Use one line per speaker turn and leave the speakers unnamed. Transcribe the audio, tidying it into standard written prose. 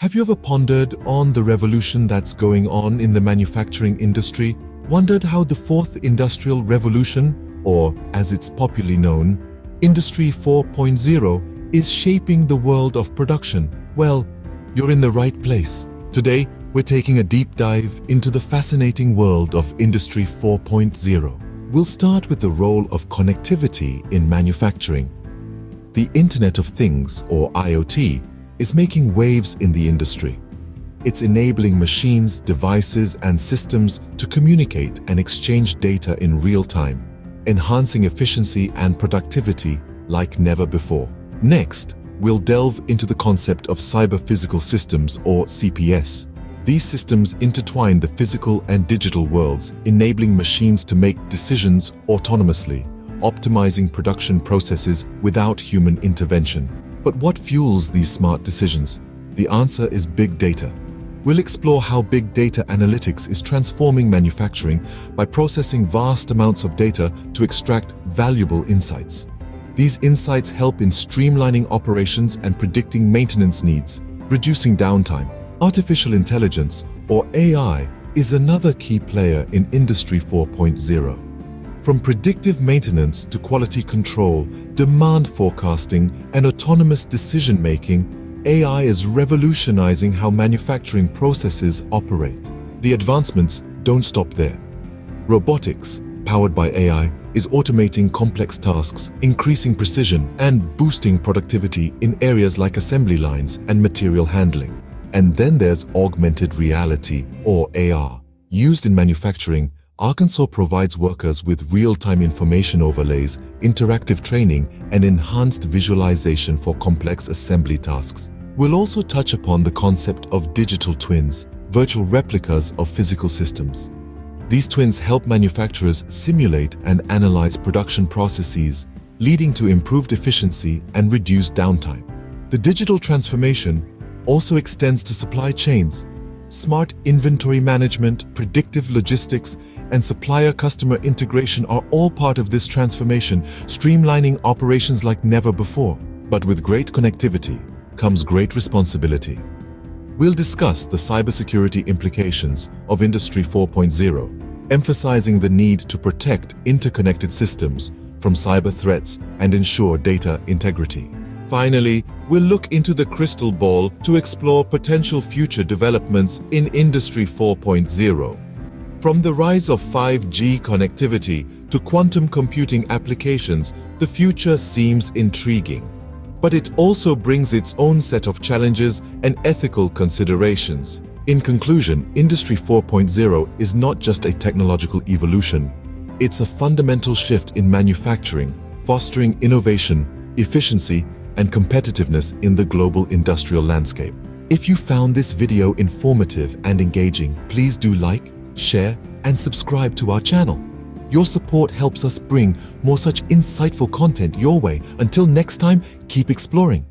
Have you ever pondered on the revolution that's going on in the manufacturing industry? Wondered how the fourth industrial revolution, or as it's popularly known, Industry 4.0, is shaping the world of production? Well, you're in the right place. Today, we're taking a deep dive into the fascinating world of Industry 4.0. We'll start with the role of connectivity in manufacturing. The Internet of Things, or IoT, is making waves in the industry. It's enabling machines, devices, and systems to communicate and exchange data in real time, enhancing efficiency and productivity like never before. Next, we'll delve into the concept of cyber-physical systems, or CPS. These systems intertwine the physical and digital worlds, enabling machines to make decisions autonomously, optimizing production processes without human intervention. But what fuels these smart decisions? The answer is big data. We'll explore how big data analytics is transforming manufacturing by processing vast amounts of data to extract valuable insights. These insights help in streamlining operations and predicting maintenance needs, reducing downtime. Artificial intelligence, or AI, is another key player in Industry 4.0. From predictive maintenance to quality control, demand forecasting, and autonomous decision-making, AI is revolutionizing how manufacturing processes operate. The advancements don't stop there. Robotics, powered by AI, is automating complex tasks, increasing precision, and boosting productivity in areas like assembly lines and material handling. And then there's augmented reality, or AR. Used in manufacturing, Arkansas provides workers with real-time information overlays, interactive training, and enhanced visualization for complex assembly tasks. We'll also touch upon the concept of digital twins, virtual replicas of physical systems. These twins help manufacturers simulate and analyze production processes, leading to improved efficiency and reduced downtime. The digital transformation also extends to supply chains. Smart inventory management, predictive logistics, and supplier-customer integration are all part of this transformation, streamlining operations like never before. But with great connectivity comes great responsibility. We'll discuss the cybersecurity implications of Industry 4.0, emphasizing the need to protect interconnected systems from cyber threats and ensure data integrity. Finally, we'll look into the crystal ball to explore potential future developments in Industry 4.0. From the rise of 5G connectivity to quantum computing applications, the future seems intriguing. But it also brings its own set of challenges and ethical considerations. In conclusion, Industry 4.0 is not just a technological evolution. It's a fundamental shift in manufacturing, fostering innovation, efficiency, and competitiveness in the global industrial landscape. If you found this video informative and engaging, please do like, share, and subscribe to our channel. Your support helps us bring more such insightful content your way. Until next time, keep exploring.